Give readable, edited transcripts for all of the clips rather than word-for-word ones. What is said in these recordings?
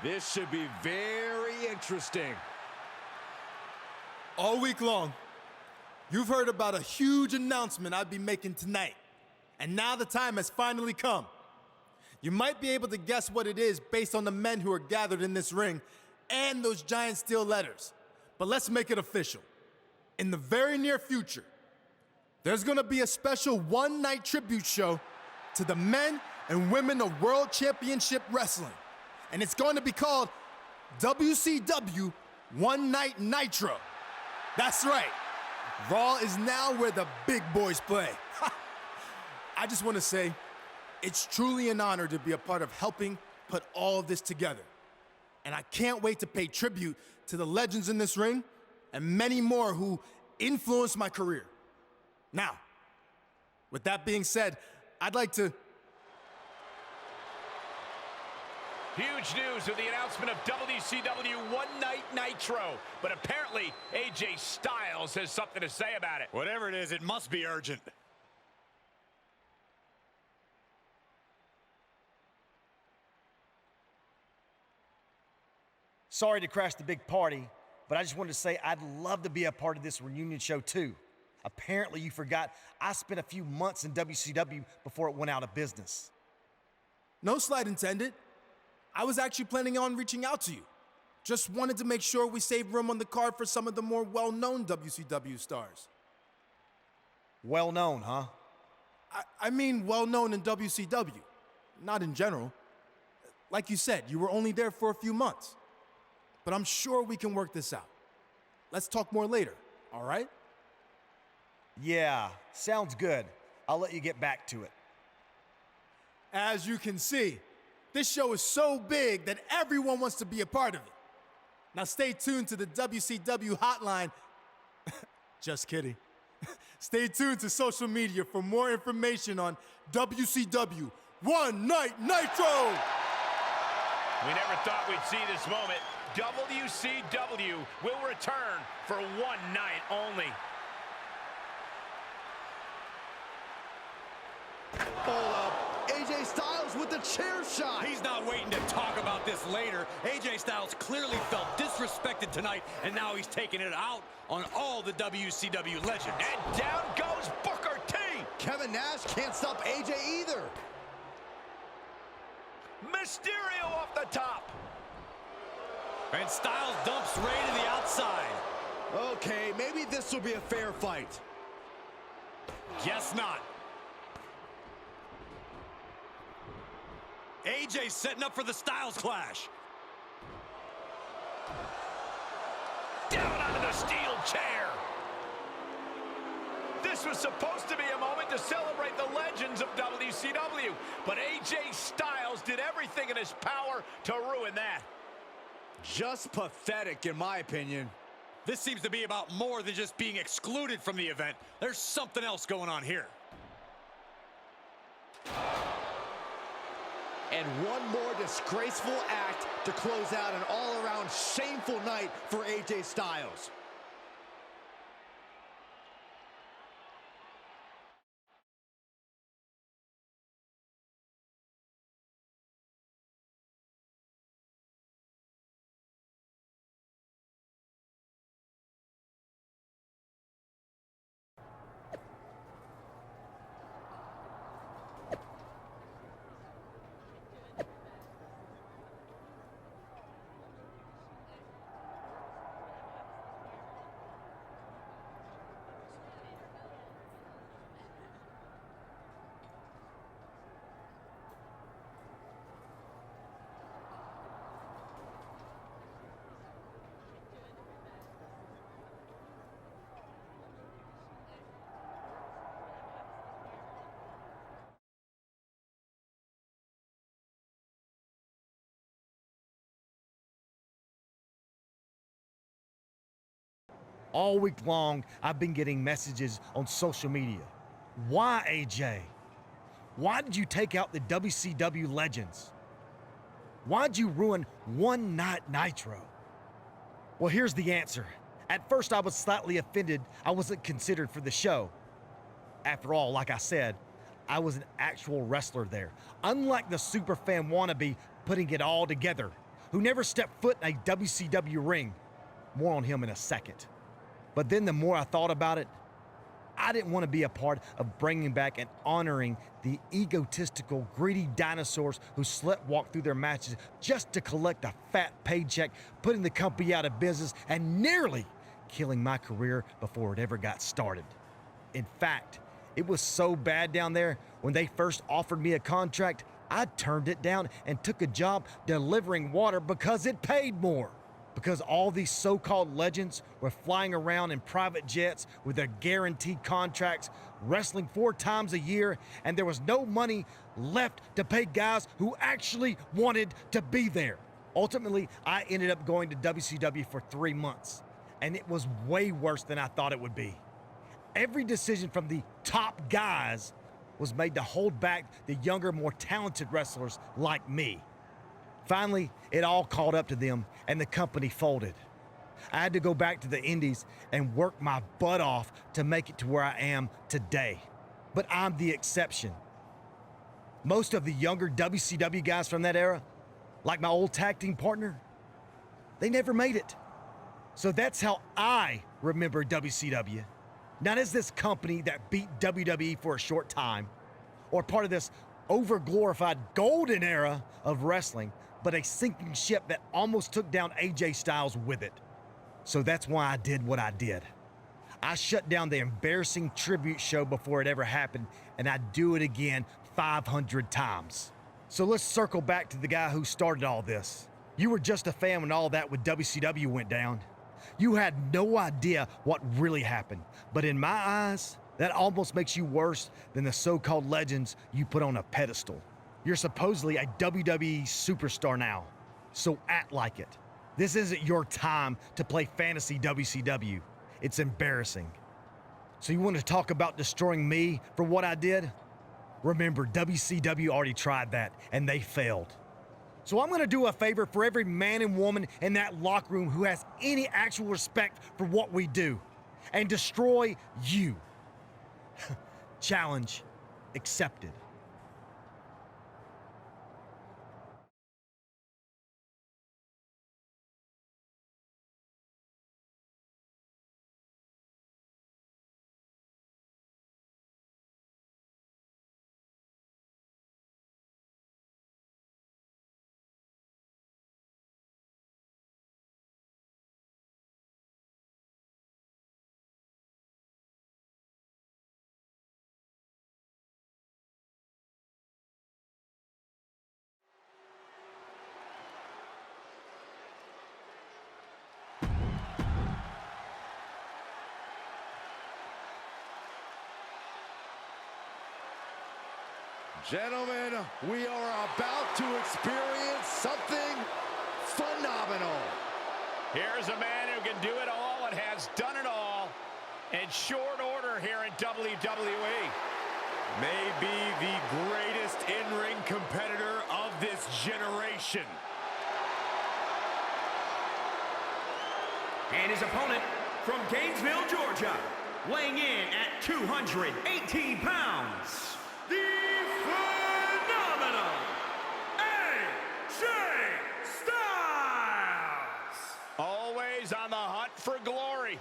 This should be very interesting. All week long, you've heard about a huge announcement I'd be making tonight. And now the time has finally come. You might be able to guess what it is based on the men who are gathered in this ring and those giant steel letters. But let's make it official. In the very near future, there's gonna be a special one-night tribute show to the men and women of World Championship Wrestling. And it's going to be called WCW One Night Nitro. That's right. Raw is now where the big boys play. I just want to say, it's truly an honor to be a part of helping put all of this together. And I can't wait to pay tribute to the legends in this ring and many more who influenced my career. Now, with that being said, I'd like to... Huge news with the announcement of WCW One Night Nitro. But apparently, AJ Styles has something to say about it. Whatever it is, it must be urgent. Sorry to crash the big party, but I just wanted to say I'd love to be a part of this reunion show too. Apparently you forgot I spent a few months in WCW before it went out of business. No slight intended. I was actually planning on reaching out to you. Just wanted to make sure we saved room on the card for some of the more well-known WCW stars. Well known, huh? I mean well-known in WCW, not in general. Like you said, you were only there for a few months. But I'm sure we can work this out. Let's talk more later, all right? Yeah, sounds good. I'll let you get back to it. As you can see, this show is so big that everyone wants to be a part of it. Now stay tuned to the WCW hotline. Just kidding. Stay tuned to social media for more information on WCW One Night Nitro! We never thought we'd see this moment. WCW will return for one night only. Hold up. AJ Styles with the chair shot. He's not waiting to talk about this later. AJ Styles clearly felt disrespected tonight, and now he's taking it out on all the WCW legends. And down goes Booker T. Kevin Nash can't stop AJ either. Mysterio off the top. And Styles dumps Ray to the outside. Okay, maybe this will be a fair fight. Guess not. AJ setting up for the Styles clash. Down onto the steel chair. This was supposed to be a moment to celebrate the legends of WCW, but AJ Styles did everything in his power to ruin that. Just pathetic, in my opinion. This seems to be about more than just being excluded from the event. There's something else going on here. And one more disgraceful act to close out an all-around shameful night for AJ Styles. All week long, I've been getting messages on social media. Why, AJ? Why did you take out the WCW legends? Why'd you ruin One Night Nitro? Well, here's the answer. At first, I was slightly offended I wasn't considered for the show. After all, like I said, I was an actual wrestler there, unlike the superfan wannabe putting it all together. who never stepped foot in a WCW ring. More on him in a second. But then the more I thought about it, I didn't want to be a part of bringing back and honoring the egotistical, greedy dinosaurs who slut-walk through their matches just to collect a fat paycheck, putting the company out of business and nearly killing my career before it ever got started. In fact, it was so bad down there, when they first offered me a contract, I turned it down and took a job delivering water because it paid more. Because all these so-called legends were flying around in private jets with their guaranteed contracts, wrestling 4 times a year, and there was no money left to pay guys who actually wanted to be there. Ultimately, I ended up going to WCW for 3 months, and it was way worse than I thought it would be. Every decision from the top guys was made to hold back the younger, more talented wrestlers like me. Finally, it all caught up to them, and the company folded. I had to go back to the Indies and work my butt off to make it to where I am today. But I'm the exception. Most of the younger WCW guys from that era, like my old tag team partner, they never made it. So that's how I remember WCW. Not as this company that beat WWE for a short time, or part of this over-glorified golden era of wrestling, but a sinking ship that almost took down AJ Styles with it. So that's why I did what I did. I shut down the embarrassing tribute show before it ever happened, and I'd do it again 500 times. So let's circle back to the guy who started all this. You were just a fan when all that with WCW went down. You had no idea what really happened, but in my eyes, that almost makes you worse than the so-called legends you put on a pedestal. You're supposedly a WWE superstar now, so act like it. This isn't your time to play fantasy WCW. It's embarrassing. So you want to talk about destroying me for what I did? Remember, WCW already tried that, and they failed. So I'm going to do a favor for every man and woman in that locker room who has any actual respect for what we do, and destroy you. Challenge accepted. Gentlemen, we are about to experience something phenomenal. Here's a man who can do it all and has done it all in short order here in WWE. Maybe the greatest in-ring competitor of this generation. And his opponent from Gainesville, Georgia, weighing in at 218 pounds, the phenomenal AJ Styles! Always on the hunt for glory.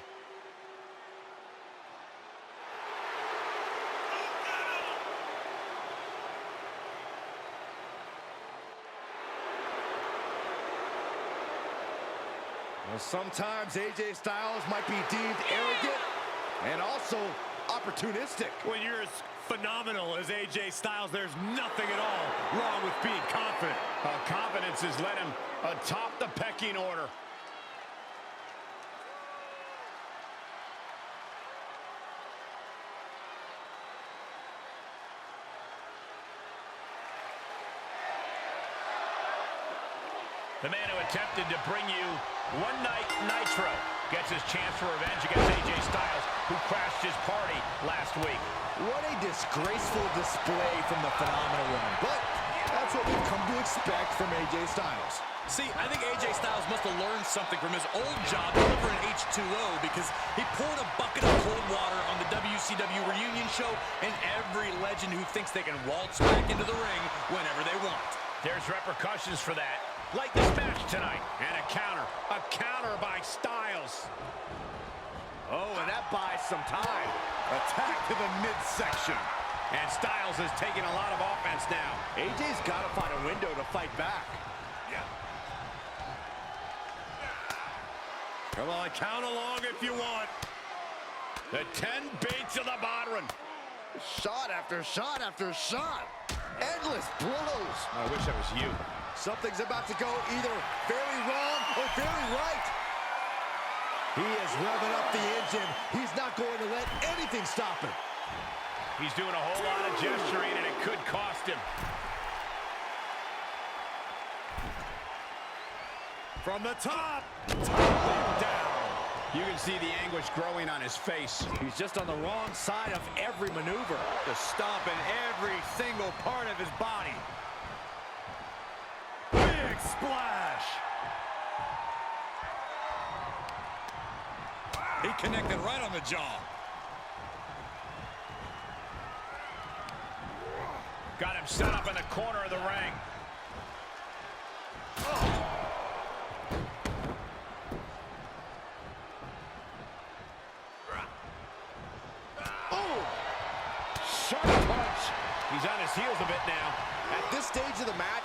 Well, sometimes AJ Styles might be deemed arrogant and also opportunistic. When you're as phenomenal as AJ Styles, there's nothing at all wrong with being confident. Confidence has led him atop the pecking order. The man who attempted to bring you One Night Nitro gets his chance for revenge against AJ Styles, who crashed his party last week. What a disgraceful display from the phenomenal one. But that's what we've come to expect from AJ Styles. See, I think AJ Styles must have learned something from his old job delivering H2O, because he poured a bucket of cold water on the WCW reunion show and every legend who thinks they can waltz back into the ring whenever they want. There's repercussions for that. like this match tonight. And a counter by Styles. Oh, and that buys some time. Attack to the midsection. And Styles is taking a lot of offense now. AJ's got to find a window to fight back. Yeah. Come on, count along if you want. The 10 beats of the Bodhrán. Shot after shot after shot. Endless blows. I wish that was you. Something's about to go either very wrong or very right. He is revving up the engine. He's not going to let anything stop him. He's doing a whole lot of gesturing, and it could cost him. From the top, tumbling down. You can see the anguish growing on his face. He's just on the wrong side of every maneuver. Just stomping every single part of his body. Big splash. He connected right on the jaw. Got him set up in the corner of the ring. Sharp punch. He's on his heels a bit now. At this stage of the match,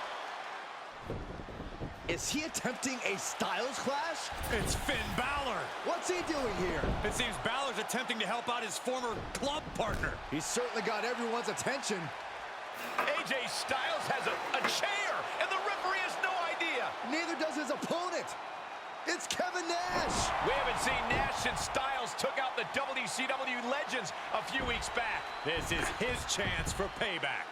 is he attempting a Styles clash? It's Finn Balor. What's he doing here? It seems Balor's attempting to help out his former club partner. He's certainly got everyone's attention. AJ Styles has a chair, and the referee has no idea. Neither does his opponent. It's Kevin Nash. We haven't seen Nash since Styles took out the WCW Legends a few weeks back. This is his chance for payback.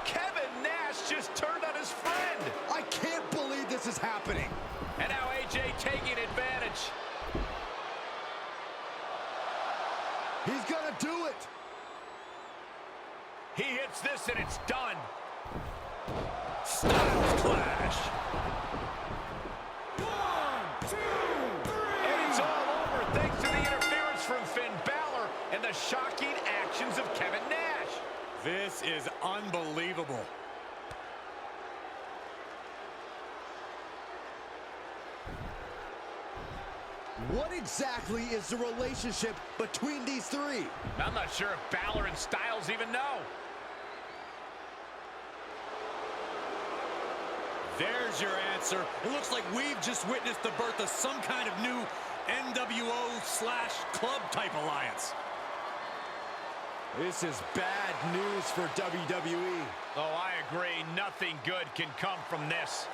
Kevin Nash just turned on his friend. I can't believe this is happening. And now AJ taking advantage. He's gonna do it. He hits this and it's done. Styles clash. 1, 2, 3. And it's all over thanks to the interference from Finn Balor and the shocking actions of Kevin Nash. This is unbelievable. What exactly is the relationship between these three? I'm not sure if Balor and Styles even know. There's your answer. It looks like we've just witnessed the birth of some kind of new NWO/club type alliance. This is bad news for WWE. Oh, I agree. Nothing good can come from this.